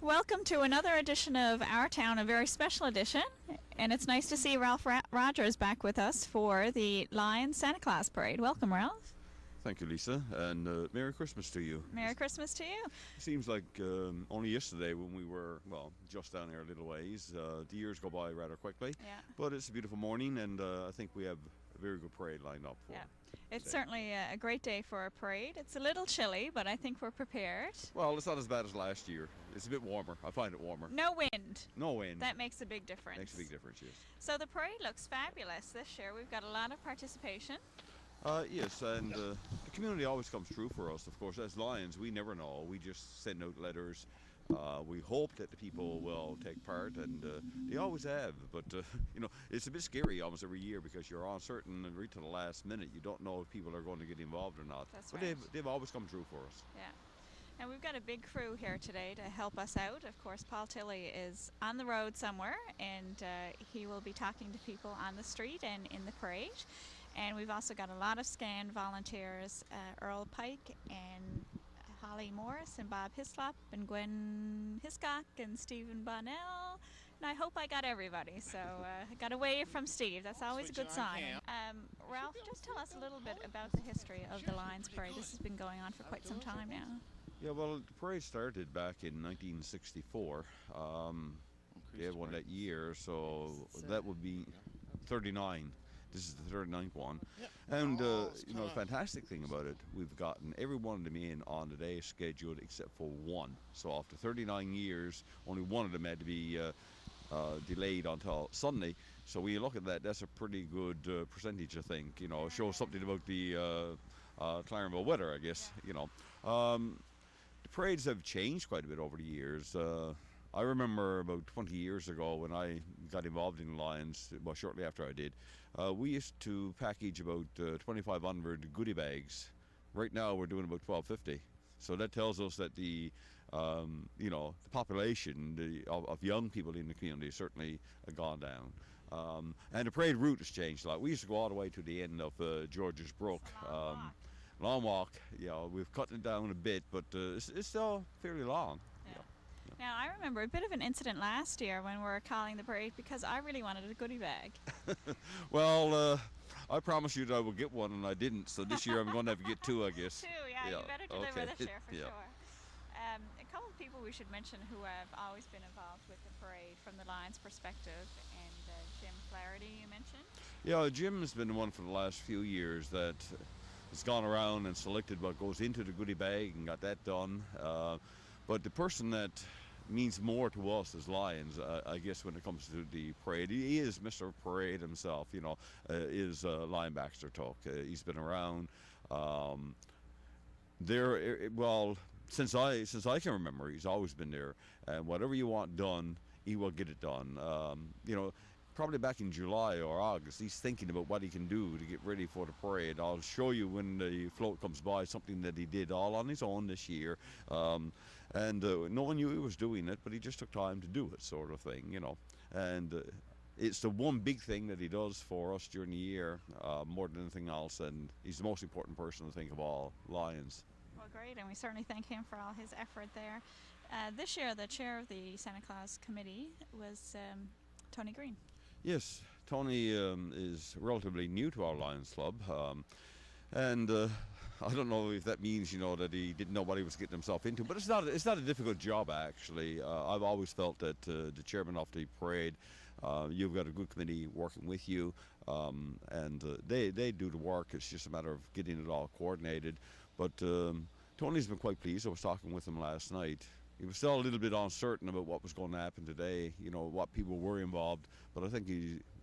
Welcome to another edition of Our Town, a very special edition. And it's nice to see Ralph Rogers back with us for the Lion Santa Claus Parade. Welcome, Ralph. Thank you, Lisa, and Merry Christmas to you. Merry Christmas to you. It seems like only yesterday when we were, just down there a little ways. The years go by rather quickly, Yeah. But it's a beautiful morning, and I think we have a very good parade lined up for Yeah. It's today. certainly a great day for a parade. It's a little chilly, but I think we're prepared. Well, it's not as bad as last year. It's a bit warmer. I find it warmer. No wind. No wind. That makes a big difference. Makes a big difference, yes. So the parade looks fabulous this year. We've got a lot of participation. Yes, and the community always comes through for us. Of course, as Lions, we never know. We just send out letters. We hope that the people will take part, and they always have. But, it's a bit scary almost every year because you're uncertain and right to the last minute. You don't know if people are going to get involved or not. That's but right. they've always come through for us. Yeah. And we've got a big crew here today to help us out. Of course, Paul Tilley is on the road somewhere, and he will be talking to people on the street and in the parade. And we've also got a lot of SCAN volunteers, Earl Pike and Holly Morris and Bob Hislop and Gwen Hiscock and Stephen Bonnell. And I hope I got everybody. So I got a wave from Steve. That's always a good sign. Ralph, just tell us a little bit about the history of the Lions Parade. This has been going on for quite some time now. Yeah, well, the parade started back in 1964. They had one that year, so that would be 39. This is the 39th one. And, the fantastic thing about it, we've gotten every one of them in on the day scheduled except for one. So after 39 years, only one of them had to be delayed until Sunday. So when you look at that, that's a pretty good percentage, I think. It shows something about the Clarenville weather, I guess, The parades have changed quite a bit over the years. I remember about 20 years ago when I got involved in Lions, shortly after I did, we used to package about 2,500 goodie bags. Right now we're doing about 1,250. So that tells us that the population of young people in the community has certainly gone down. And the parade route has changed a lot. We used to go all the way to the end of George's Brook. Long walk. We've cut it down a bit, but it's still fairly long. Yeah. Now, I remember a bit of an incident last year when we were calling the parade because I really wanted a goodie bag. Well, I promised you that I would get one, and I didn't. So this year I'm going to have to get two, I guess. Two, you better deliver okay. this year for Yeah. sure. A couple of people we should mention who have always been involved with the parade from the Lions perspective, and Jim Flaherty you mentioned. Yeah, Jim has been the one for the last few years that has gone around and selected what goes into the goodie bag and got that done. But the person that means more to us as Lions, I guess, when it comes to the parade, he is Mr. Parade himself. Is Lion Baxter Tuck. He's been around since I can remember. He's always been there, and whatever you want done, he will get it done. Probably back in July or August, he's thinking about what he can do to get ready for the parade. I'll show you when the float comes by something that he did all on his own this year. And no one knew he was doing it, but he just took time to do it, sort of thing, And it's the one big thing that he does for us during the year, more than anything else. And he's the most important person, I think, of all Lions. Well, great, and we certainly thank him for all his effort there. This year, the chair of the Santa Claus Committee was Tony Green. Yes, Tony is relatively new to our Lions Club, and I don't know if that means, that he didn't know what he was getting himself into, but it's not a difficult job, actually. I've always felt that the chairman of the parade, you've got a good committee working with you, and they do the work. It's just a matter of getting it all coordinated. But Tony's been quite pleased. I was talking with him last night. He was still a little bit uncertain about what was going to happen today, what people were involved. But I think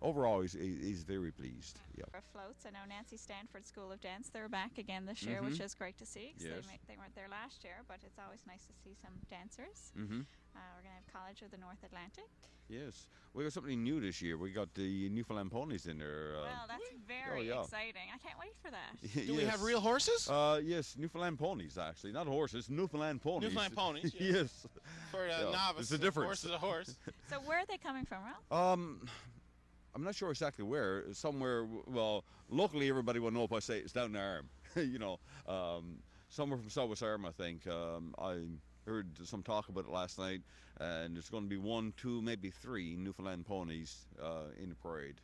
overall he's very pleased. Yeah. Our floats, I know Nancy Sanford School of Dance, they're back again this year, which is great to see because Yes. they weren't there last year, but it's always nice to see some dancers. Mm-hmm. We're going to have College of the North Atlantic. Yes. We got something new this year. We got the Newfoundland ponies in there. Well, that's very exciting. I can't wait for that. Do we have real horses? Yes, Newfoundland ponies, actually. Not horses, Newfoundland ponies. Newfoundland ponies, Yes. For a novice, it's a difference. horse is a horse. So where are they coming from, Ralph? I'm not sure exactly where. Somewhere, locally everybody will know if I say it's down the arm. Somewhere from Southwest Arm, I think. heard some talk about it last night, and there's going to be 1, 2, maybe 3 Newfoundland ponies in the parade.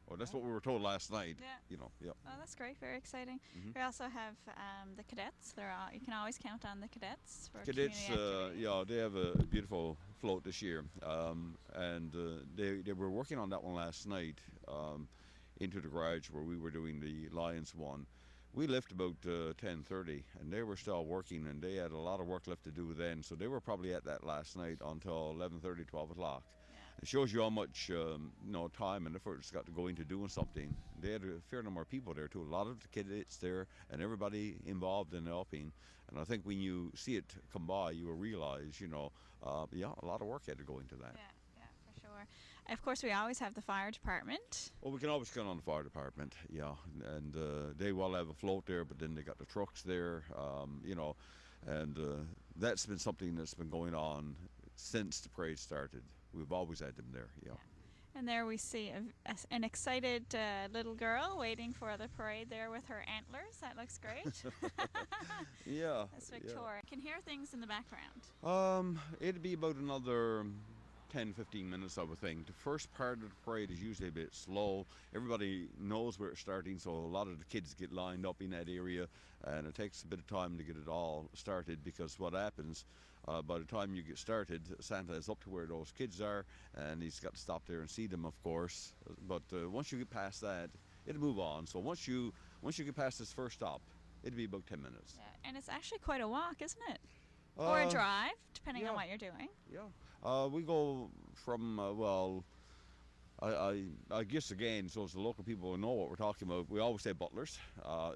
Well, that's what we were told last night. Yeah. You know. Yep. Oh, that's great. Very exciting. Mm-hmm. We also have the cadets. You can always count on the cadets for Cadets, community activities. yeah, they have a beautiful float this year, and they were working on that one last night into the garage where we were doing the Lions one. We left about 10:30, and they were still working, and they had a lot of work left to do then, so they were probably at that last night until 11:30, 12 o'clock. It shows you how much time and effort it's got to go into doing something. They had a fair number of people there too. A lot of the cadets there and everybody involved in helping. And I think when you see it come by, you will realize, a lot of work had to go into that. Yeah, for sure. Of course, we always have the fire department. Well, we can always count on the fire department, and they will have a float there, but then they got the trucks there, and that's been something that's been going on since the parade started. We've always had them there, yeah. And there we see an excited little girl waiting for the parade there with her antlers. That looks great. Yeah. That's Victoria. You can hear things in the background. It'd be about another 10, 15 minutes, I would think. The first part of the parade is usually a bit slow. Everybody knows where it's starting, so a lot of the kids get lined up in that area, and it takes a bit of time to get it all started, because what happens, by the time you get started, Santa is up to where those kids are, and he's got to stop there and see them, of course. But once you get past that, it'll move on. So once you get past this first stop, it'll be about 10 minutes. Yeah, and it's actually quite a walk, isn't it? Or a drive, depending on what you're doing. Yeah. We go from, I guess again, so as the local people will know what we're talking about, we always say Butlers.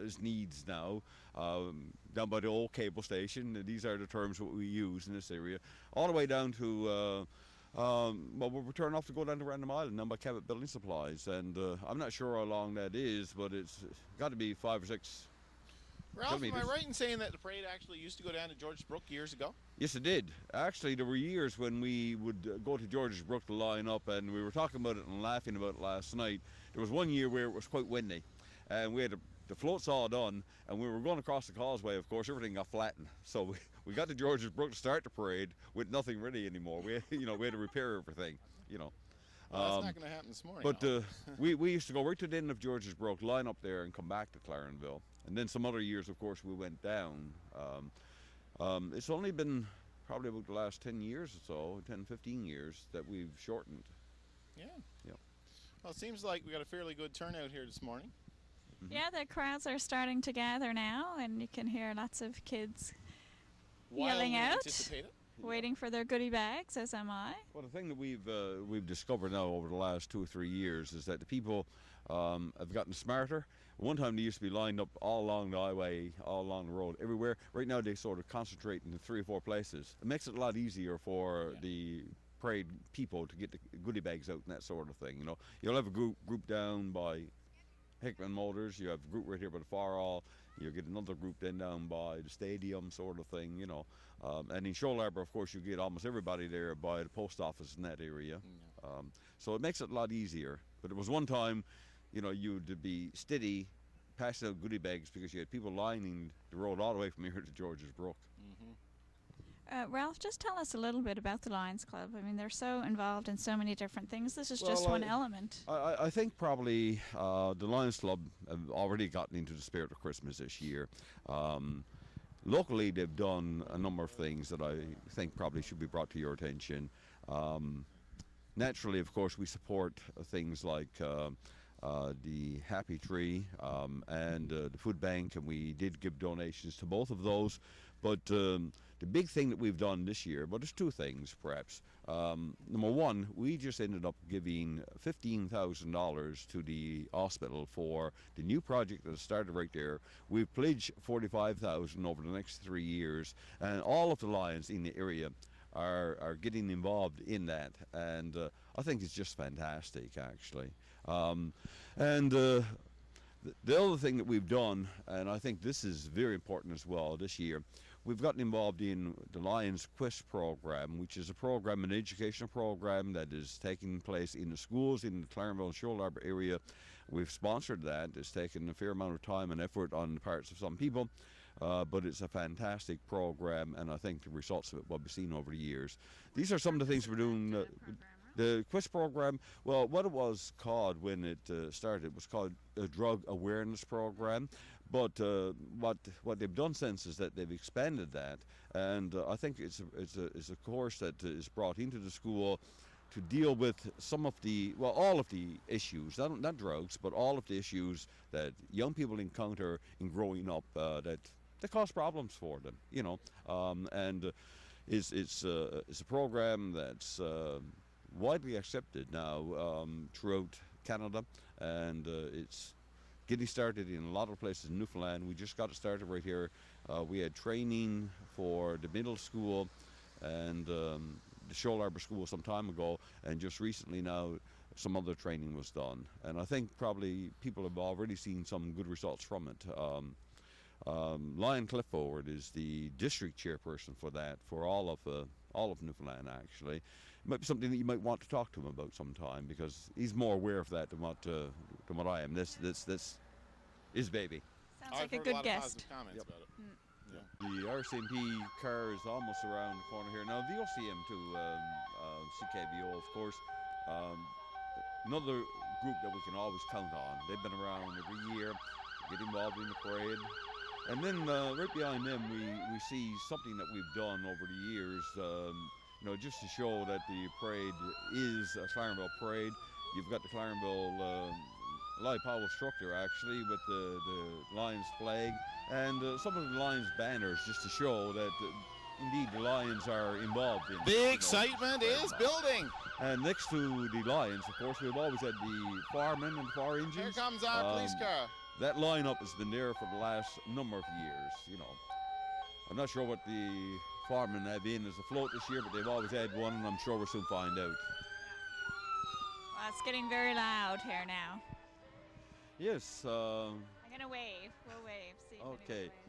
It's Needs now. Down by the old cable station. These are the terms that we use in this area. All the way down to, we're turning off to go down to Random Island, down by Cabot Building Supplies. And I'm not sure how long that is, but it's got to be 5 or 6 Ralph, kilometers. am I right in saying that the parade actually used to go down to George's Brook years ago? Yes, it did. Actually, there were years when we would go to George's Brook to line up, and we were talking about it and laughing about it last night. There was one year where it was quite windy, and we had the floats all done, and we were going across the causeway. Of course, everything got flattened, so we got to George's Brook to start the parade with nothing ready anymore. We had to repair everything. Well, that's not going to happen this morning. But we used to go right to the end of George's Brook, line up there, and come back to Clarenville. And then some other years, of course, we went down. It's only been probably about the last 10 years or so, 10, 15 years, that we've shortened. Yeah. Yeah. Well, it seems like we got a fairly good turnout here this morning. Mm-hmm. Yeah, the crowds are starting to gather now, and you can hear lots of kids yelling out, waiting for their goodie bags, as am I. Well, the thing that we've discovered now over the last 2 or 3 years is that the people have gotten smarter. One time they used to be lined up all along the highway, all along the road, everywhere. Right now they sort of concentrate in 3 or 4 places. It makes it a lot easier for the parade people to get the goodie bags out and that sort of thing. You'll have a group down by Hickman Motors. You have a group right here by the Far Hall. You'll get another group then down by the stadium, sort of thing. And in Shoal Harbour, of course, you get almost everybody there by the post office in that area. So it makes it a lot easier. But it was one time, you'd be steady passing out goodie bags because you had people lining the road all the way from here to George's Brook. Ralph, just tell us a little bit about the Lions Club. I mean, they're so involved in so many different things. This is just one element. I think probably the Lions Club have already gotten into the spirit of Christmas this year. Locally, they've done a number of things that I think probably should be brought to your attention. Naturally, of course, we support things like the Happy Tree and the food bank, and we did give donations to both of those. But the big thing that we've done this year, but there's 2 things perhaps. Number one, we just ended up giving $15,000 to the hospital for the new project that started right there. We've pledged $45,000 over the next 3 years, and all of the Lions in the area are getting involved in that, and I think it's just fantastic, actually. The other thing that we've done, and I think this is very important as well this year, we've gotten involved in the Lions Quest program, which is an educational program that is taking place in the schools in the Clarenville and Shoal Harbour area. We've sponsored that. It's taken a fair amount of time and effort on the parts of some people. but it's a fantastic program, and I think the results of it will be seen over the years. These are some of the things we're doing. The quiz program, well, what it was called when it started, it was called a drug awareness program. But what they've done since is that they've expanded that, and I think it's a course that is brought into the school to deal with all of the issues, not drugs, but all of the issues that young people encounter in growing up that cause problems for them, and it's a program that's widely accepted now throughout Canada, and it's getting started in a lot of places in Newfoundland. We just got it started right here. We had training for the middle school and the Shoal Harbour School some time ago, and just recently now some other training was done. And I think probably people have already seen some good results from it. Lion Clifford is the district chairperson for that, for all of Newfoundland actually. It might be something that you might want to talk to him about sometime, because he's more aware of that than what I am. This is baby. Sounds like a good guest. Comments about it. The RCMP car is almost around the corner here. Now, the OCM too, CKBO, of course. Another group that we can always count on. They've been around every year, get involved in the parade. And then right behind them, we see something that we've done over the years, just to show that the parade is a Clarenville parade. You've got the Clarenville live Powell structure actually with the Lions flag and some of the Lions banners, just to show that indeed the Lions are involved in the excitement is building. And next to the Lions, of course, we've always had the firemen and fire engines. Here comes our police car. That lineup has been there for the last number of years. I'm not sure what the firemen have in as a float this year, but they've always had one, and I'm sure we'll soon find out. Well, it's getting very loud here now. Yes. I'm going to wave. We'll wave. See if anyone Okay. waves to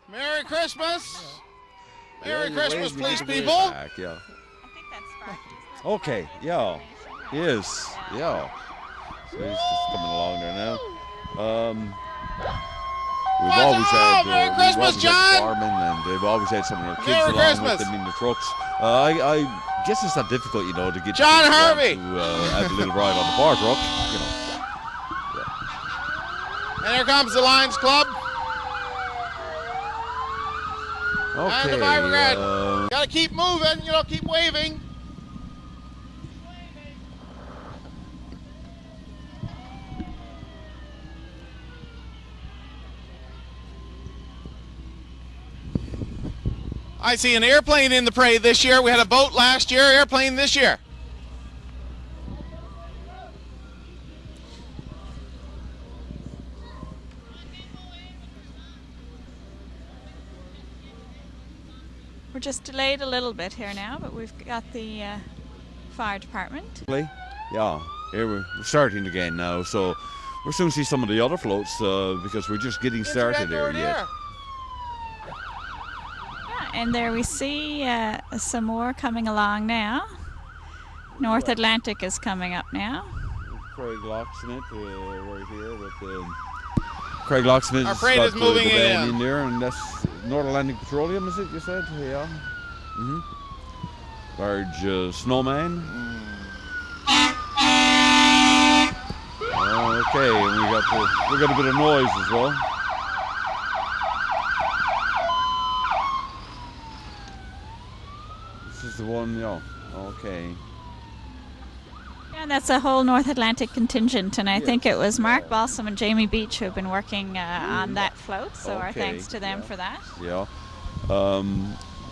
us. Merry Christmas. Yeah, Merry you Christmas, wave, police you wave people. back, yeah. I think that's Sparky. Isn't that Okay, Sparky? yeah. Yes. Yes, yeah. So he's just coming along there now. We've What's always up? had Merry we've Christmas, always had John. firemen, and they've always had some of their kids Merry along Christmas. with them in the trucks. I guess it's not difficult, to get John the kids around Harvey. to have a little ride on the fire truck, And here comes the Lions Club. Okay. And the fire brigade. Gotta keep moving, keep waving. I see an airplane in the parade this year. We had a boat last year, airplane this year. We're just delayed a little bit here now, but we've got the fire department. Yeah, here we're starting again now, so we'll soon see some of the other floats because we're just getting started there yet. Yeah, and there we see some more coming along now. North Atlantic is coming up now. Craig Locksmith right here with Craig Locksmith. Our parade is moving the band in. in there, and that's North Atlantic Petroleum, is it? You said, yeah. Large snowman. Okay, and we got a bit of noise as well. This is the one, yeah. Okay. And that's a whole North Atlantic contingent, and I think it was Mark Balsam and Jamie Beach who have been working on that float, so our thanks to them for that. Yeah.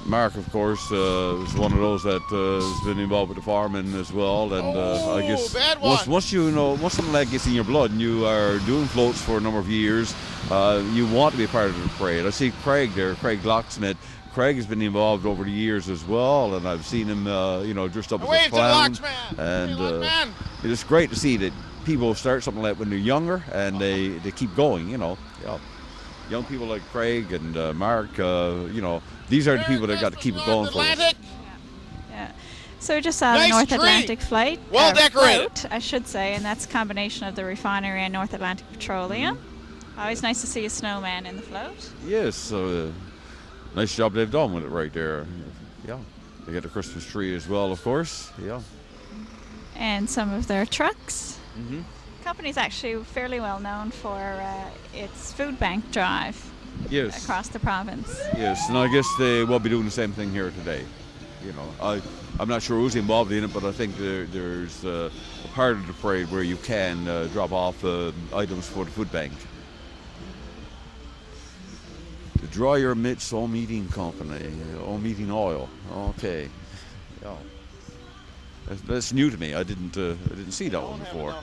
Mark, of course, is one of those that has been involved with the firemen as well, and I guess once something like gets in your blood and you are doing floats for a number of years, you want to be a part of the parade. I see Craig there, Craig Locksmith. Craig has been involved over the years as well, and I've seen him, dressed up as a clown. And it's great to see that people start something like that when they're younger, and they keep going. Young people like Craig and Mark, these are the people that got to keep it going for us. Yeah. So we just saw the North Atlantic flight. Well decorated. Float, I should say, and that's a combination of the refinery and North Atlantic Petroleum. Always nice to see a snowman in the float. Yes, so nice job they've done with it right there. Yeah, they get a Christmas tree as well, of course. Yeah. And some of their trucks. Mm-hmm. The company's actually fairly well known for its food bank drive Yes. across the province. Yes, and I guess they will be doing the same thing here today. You know, I'm not sure who's involved in it, but I think there's a part of the parade where you can drop off items for the food bank. The Dryer Mitts Home Eating Company, Home Eating Oil. Okay, yeah. That's new to me. I didn't see that one before.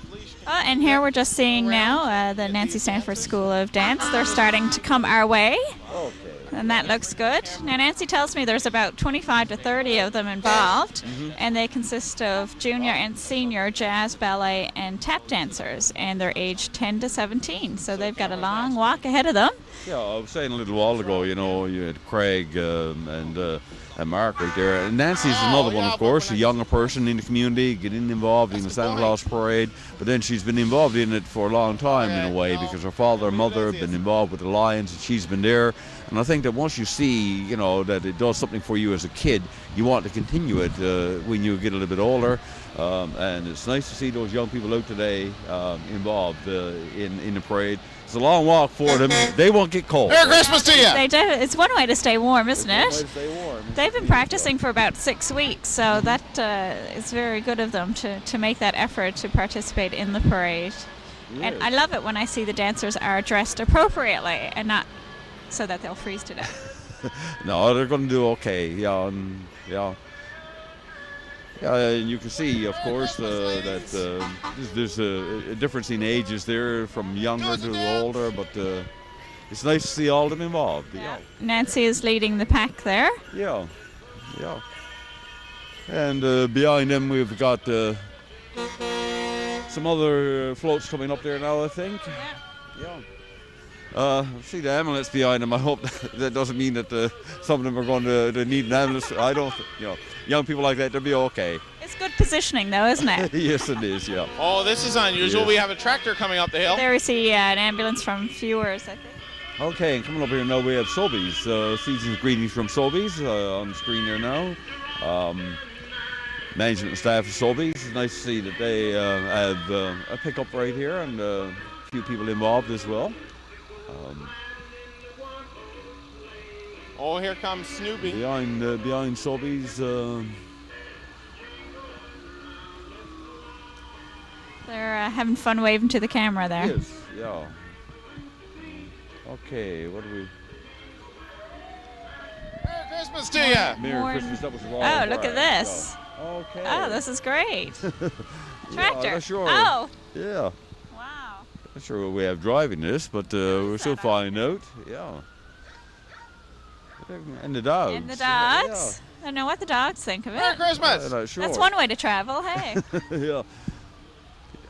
And here we're just seeing now the Nancy Sanford School of Dance. They're starting to come our way. Okay. And that looks good. Now Nancy tells me there's about 25 to 30 of them involved, and they consist of junior and senior jazz, ballet, and tap dancers, and they're aged 10 to 17. So they've got a long walk ahead of them. Yeah, I was saying a little while ago, you know, you had Craig and Mark right there. And Nancy's another one, of course, a younger person in the community, getting involved in the Santa Claus parade. But then she's been involved in it for a long time in a way, because her father and mother have been involved with the Lions, and she's been there. And I think that once you see, you know, that it does something for you as a kid, you want to continue it when you get a little bit older. And it's nice to see those young people out today involved in the parade. It's a long walk for them. They won't get cold. Merry Christmas to you. They do. It's one way to stay warm, isn't it? One way to stay warm. They've been practicing for about 6 weeks, so that is very good of them to make that effort to participate in the parade. And I love it when I see the dancers are dressed appropriately and not so that they'll freeze to death. No, they're going to do okay. Yeah, and you can see, of course, that there's a difference in ages there, from younger to older, but it's nice to see all of them involved. Yeah. Nancy is leading the pack there. Yeah. And behind them we've got some other floats coming up there now, I think. Yeah. See the ambulance behind them. I hope that doesn't mean that some of them are going to need an ambulance. I don't, young people like that, they'll be okay. It's good positioning, though, isn't it? Yes, it is, yeah. Oh, this is unusual. Yes. We have a tractor coming up the hill. There we see an ambulance from Viewers, I think. Okay, and coming up here now we have Sobeys. Season's greetings from Sobeys on the screen there now. Management and staff of Sobeys. It's nice to see that they have a pickup right here, and a few people involved as well. Oh, here comes Snoopy. Behind Sobeys. They're having fun waving to the camera there. Yes, yeah. Okay, what do we... Merry Christmas to you. Merry Christmas, that was wrong. Oh, look at this. Okay. Oh, this is great. Tractor. Yeah, sure. Oh. Yeah. Wow. Not sure what we have driving this, but we'll still find out. Yeah. And the dogs. And the dogs. I don't know what the dogs think of it. Merry Christmas. Not sure. That's one way to travel, hey. Yeah.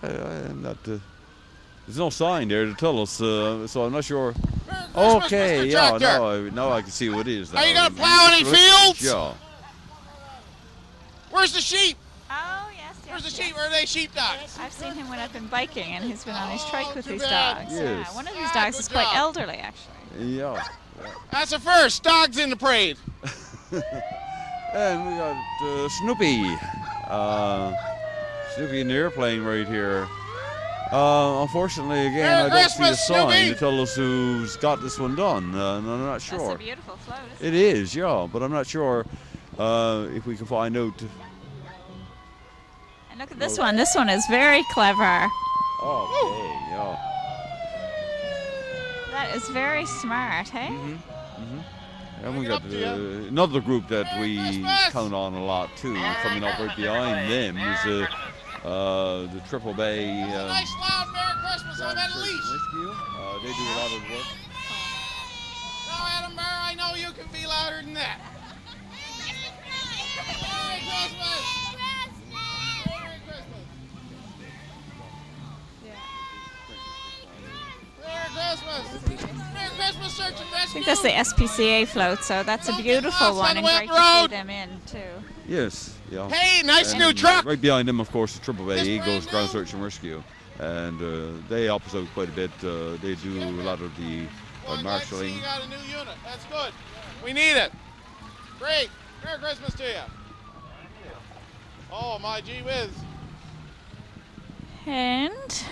I'm not. There's no sign there to tell us, so I'm not sure. Merry Christmas, Okay, Mr. yeah, Tractor. now I can see what it is. Are you gonna plow any fields? Yeah. Where's the sheep? Oh, yes, yes. Where's the yes. sheep? Where are they sheepdogs? I've seen him when I've been biking, and he's been on his trike with too these bad. dogs. Yes. Yeah, one of these Yeah, dogs good is quite job. elderly, actually. Yeah. That's the first. Dogs in the parade. And we got Snoopy. Snoopy in the airplane right here. Unfortunately, again, Merry I don't see a Christmas, sign Snoopy. to tell us who's got this one done. And I'm not That's sure. a beautiful float, isn't It is, yeah, but I'm not sure if we can find out. And look at this one. This one is very clever. Okay, yeah. That is very smart, hey? And we Bring it got up to you. another group that Merry we Christmas. count on a lot too. Coming up right behind them is the Triple Bay Nice loud Merry Christmas. I'm at Search and least. Rescue. They do a lot of work. No, Adam Burr, I know you can be louder than that. Merry Christmas. Merry Christmas. Merry Christmas. Merry Christmas, Search and Rescue. I think that's the SPCA float, so that's a Don't get beautiful lost one on and the great wet to see road. them in, too. Yes, yeah. Hey, nice And new truck. Right behind them, of course, the Triple Bay It's Eagles brand Ground new. Search and Rescue. and they help us out quite a bit. They do a lot of the marshalling. You got a new unit. That's good. We need it. Great. Merry Christmas to you. Oh, my gee whiz. And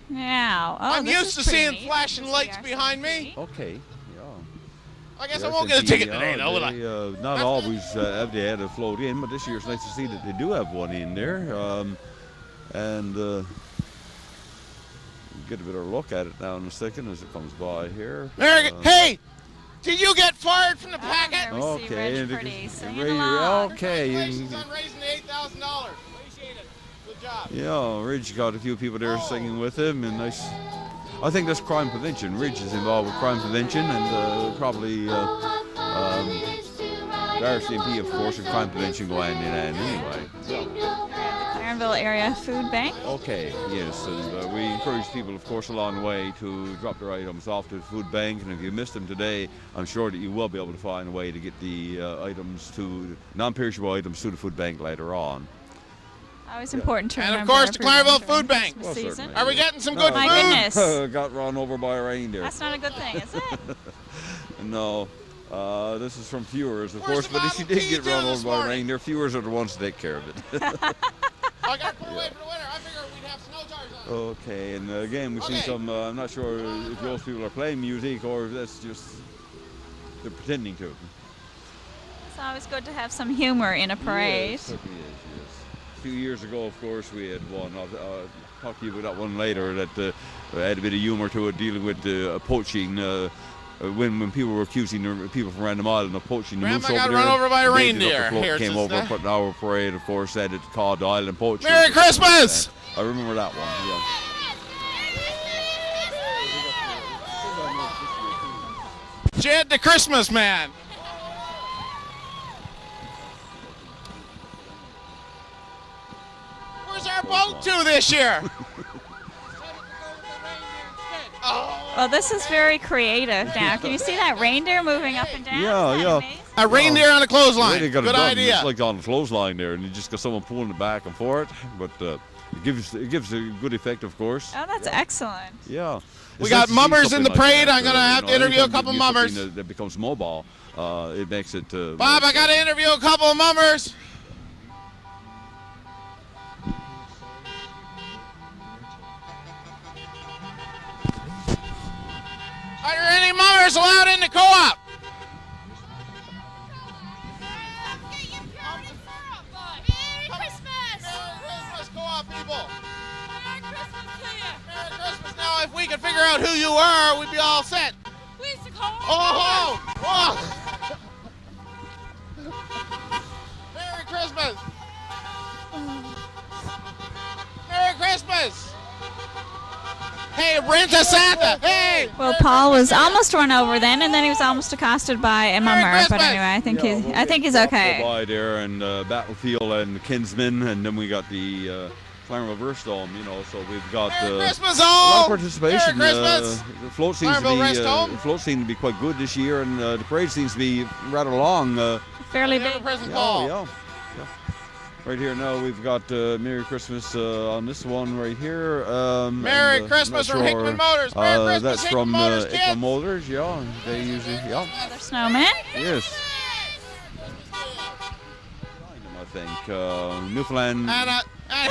now, I'm this used is to pretty seeing neat. flashing This is lights the behind me. RCMP. Okay, yeah. I guess The I won't get a RCMP, ticket today, though, will I? they, not always have they had a float in, but this year it's nice to see that they do have one in there. And get a better look at it now in a second as it comes by here. Hey! Did you get fired from the Oh, packet? there we see Okay, Reg and Pretty it- singing Ray, along. okay. Congratulations on raising the $8,000. Appreciate it. Good job. Yeah, Ridge got a few people there singing with him, and nice. I think that's crime prevention. Ridge is involved with crime prevention, and probably the RCMP, of course, and crime prevention go hand in hand anyway. Clarenville Area Food Bank. Okay, yes, and we encourage people, of course, along the way to drop their items off to the food bank, and if you missed them today, I'm sure that you will be able to find a way to get the items to non-perishable items to the food bank later on. Always important to And remember. of course, the everyone Clarenville during Food Bank. Christmas Well, season. certainly. Are we getting some good My food? goodness. Got run over by a reindeer. That's not a good thing, is it? No, this is from viewers, of Where's course, the but if you Model did get T run this over by a morning? reindeer, viewers are the ones that take care of it. I got to put away for the winter. I figured we'd have snow tires on. Okay, and again, we've seen Okay. some, I'm not sure if those people are playing music or if that's just, they're pretending to. It's always good to have some humor in a parade. Yes, certainly is, yes. A few years ago, of course, we had one. I'll talk to you about that one later. That had a bit of humor to it, dealing with poaching. When people were accusing the people from Random Island of poaching the moose Grandma over got there, run over by a the ladies up the reindeer. float Here's came this over and guy. put an hour parade, of course, said it's called the Island Poaching. Merry Christmas! I remember that one, yeah. Jed the Christmas man. Where's our boat to this year? Oh, Well, this is very creative now. Can you see that reindeer moving up and down? Yeah, Isn't that yeah. amazing? a reindeer on a clothesline. They got it Good done. idea. It's like on the clothesline there, and you just got someone pulling it back and forth. But it gives a good effect, of course. Oh, that's excellent. Yeah. We It's got nice to see mummers in the something like parade. that, I'm gonna have to interview a anytime couple you do mummers. something that becomes mobile. It makes it. Bob, I got to interview a couple of mummers. Are there any mummers allowed in the co-op? Merry Christmas, co-op people. Merry Christmas. Now, if we could figure out who you are, we'd be all set. Oh! Oh! Merry Christmas! Merry Christmas! Hey, rent a Santa! Hey! Well, Paul was almost run over then, and then he was almost accosted by a mummer. But Christmas! anyway, I think he's okay. By there and Battlefield and Kinsman, and then we got the Clarenville Verse Dome. So we've got Merry Christmas a lot all! of participation. Merry Christmas! The float seems to Clarenville Rest be Home. the float seems to be quite good this year, and the parade seems to be rather long. Fairly Never big. present Yeah, Paul. yeah. Right here now we've got Merry Christmas on this one right here. Merry and, Christmas not from sure, Hickman Motors. Merry Christmas, that's Hickman from Motors, Hickman kids. Motors. Yeah, they usually Another snowman. yes. I think Newfoundland. And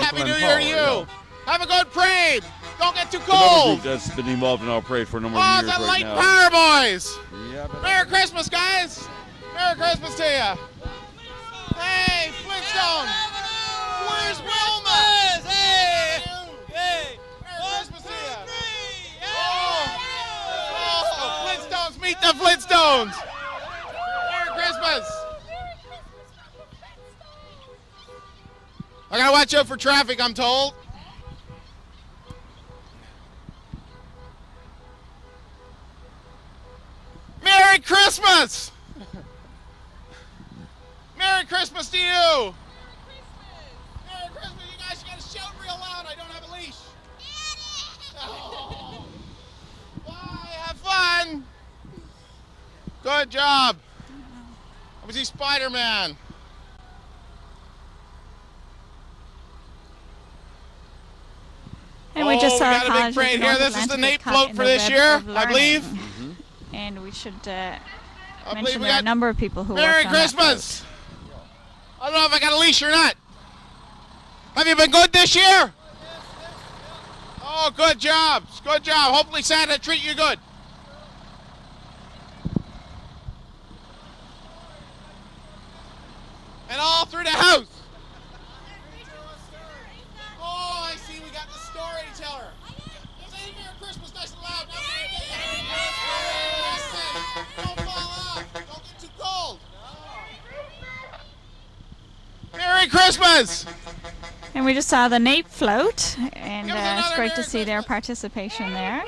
Happy New Newfoundland Year to you. Paul, Have a good parade. Don't get too Another cold. group that's been involved in our parade for a number Oh, of it's years the right Light now. Power Boys. Yeah, but Merry Christmas, guys. Merry Christmas to you. Hey, Flintstone. Where's Wilma? Hey. Merry Christmas to you. Oh, Flintstones, meet the Flintstones. Merry Christmas. I gotta watch out for traffic, I'm told. Merry Christmas! Merry Christmas to you! Merry Christmas! You guys gotta shout real loud. I don't have a leash. Oh. Bye. Have fun. Good job. I was he Spider-Man. And we just saw we got a big parade here. This is the Nape float for this year, I believe. And we should I believe mention we there are a got number of people who Merry worked on that Christmas! I don't know if I got a leash or not. Have you been good this year? Oh, good job. Good job. Hopefully Santa treat you good. And all through the house. Oh, I see. We got the storyteller. Say Merry Christmas nice and loud. Don't fall off. Don't get too cold. Merry Christmas! And we just saw the Nape float, and Give us it's another great to Merry see their Christmas. participation there.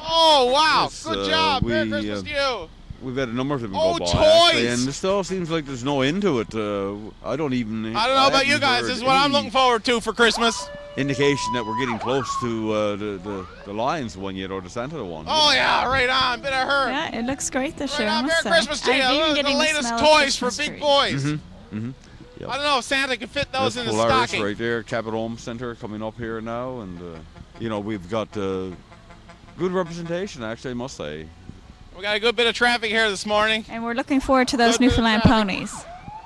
Oh, wow. Yes, Good job. Merry we, Christmas to you. We've had a number of them Oh, go by, toys! actually, and it still seems like there's no end to it. I don't know about you guys. This is what I'm looking forward to for Christmas. Indication that we're getting close to the Lions one yet, or the Santa one. Oh, yeah. Right on. Bit of her. Yeah, it looks great this Right year. I on. must Merry say. Christmas to you. I'm even Look at getting the latest smell of toys for Christmas big tree. boys. Yep. I don't know if Santa can fit those That's in the Polaris stocking. right there, Cabot Home Center coming up here now, and we've got good representation, actually, I must say. We got a good bit of traffic here this morning. And we're looking forward to those Good Newfoundland traffic. ponies.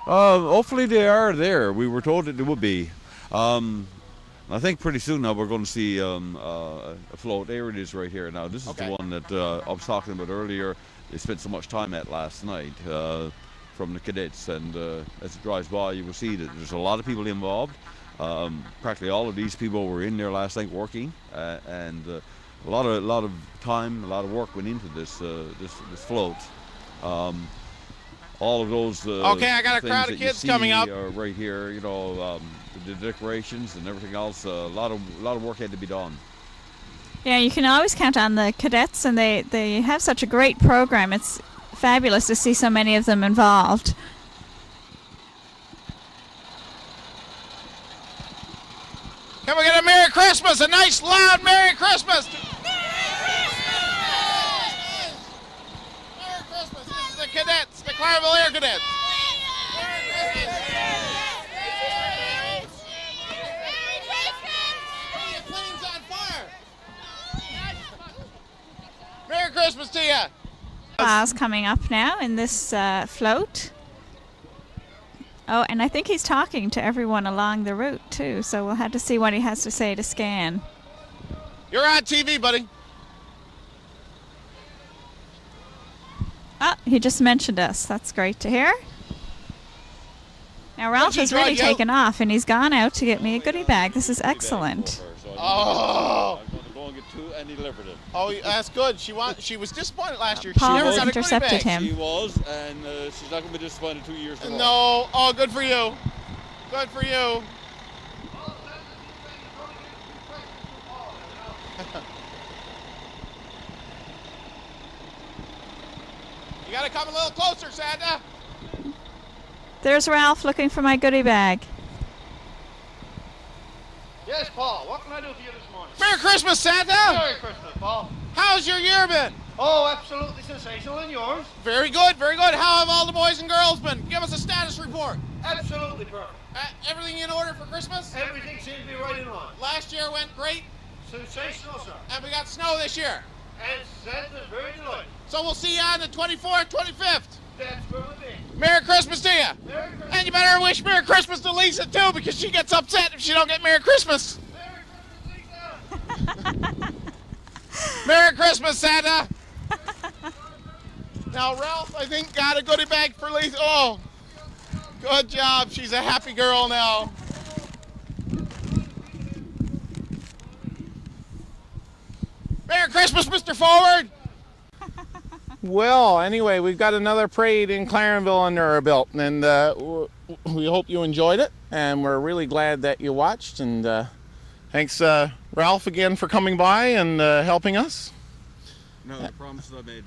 Hopefully they are there. We were told that they would be. I think pretty soon now we're going to see a float. There it is right here. Now this is Okay. the one that I was talking about earlier. They spent so much time at last night from the cadets, and as it drives by you will see that there's a lot of people involved. Practically all of these people were in there last night working, and a lot of time, a lot of work went into this float. All of those Okay, I got a things crowd of that you kids see coming up. are right here, the decorations and everything else. A lot of work had to be done. Yeah, you can always count on the cadets, and they have such a great program. It's fabulous to see so many of them involved. Can we get a Merry Christmas? A nice loud Merry Christmas! Merry Christmas! This is the cadets, the Clarenville Air Cadets. Merry Christmas! Your plane's on fire! Merry Christmas to you! Claus coming up now in this float. Oh, and I think he's talking to everyone along the route, too, so we'll have to see what he has to say to Scan. You're on TV, buddy. Oh, he just mentioned us. That's great to hear. Now, Ralph he has really drag you out? taken off, and he's gone out to get me a goodie bag. This is excellent. Oh. I'm going to go and get two and deliver them. Oh, that's good. She was disappointed last year. Paul she never has got a goodie intercepted bag. him. She was, and she's not going to be disappointed 2 years in a row. No. Oh, good for you. Good for you. You got to come a little closer, Santa. There's Ralph looking for my goodie bag. Yes, Paul. What can I do for you this morning? Merry Christmas, Santa. Merry Christmas, Paul. How's your year been? Oh, absolutely sensational. And yours? Very good, very good. How have all the boys and girls been? Give us a status report. Absolutely perfect. Everything in order for Christmas? Everything seems to be right in line. Last year went great, Sensational, sir. and we got snow this year. And Santa's very delighted. So we'll see you on the 24th, 25th. That's where we'll be. Merry Christmas to you. Merry Christmas. And you better wish Merry Christmas to Lisa, too, because she gets upset if she don't get Merry Christmas. Merry Christmas, Lisa. Merry Christmas, Santa. Now, Ralph, I think, got a goodie bag for Lisa. Oh, good job. She's a happy girl now. Merry Christmas, Mr. Forward. Well, anyway, we've got another parade in Clarenville under our belt, and we hope you enjoyed it, and we're really glad that you watched, and thanks, Ralph, again for coming by and helping us. No, the promises I made.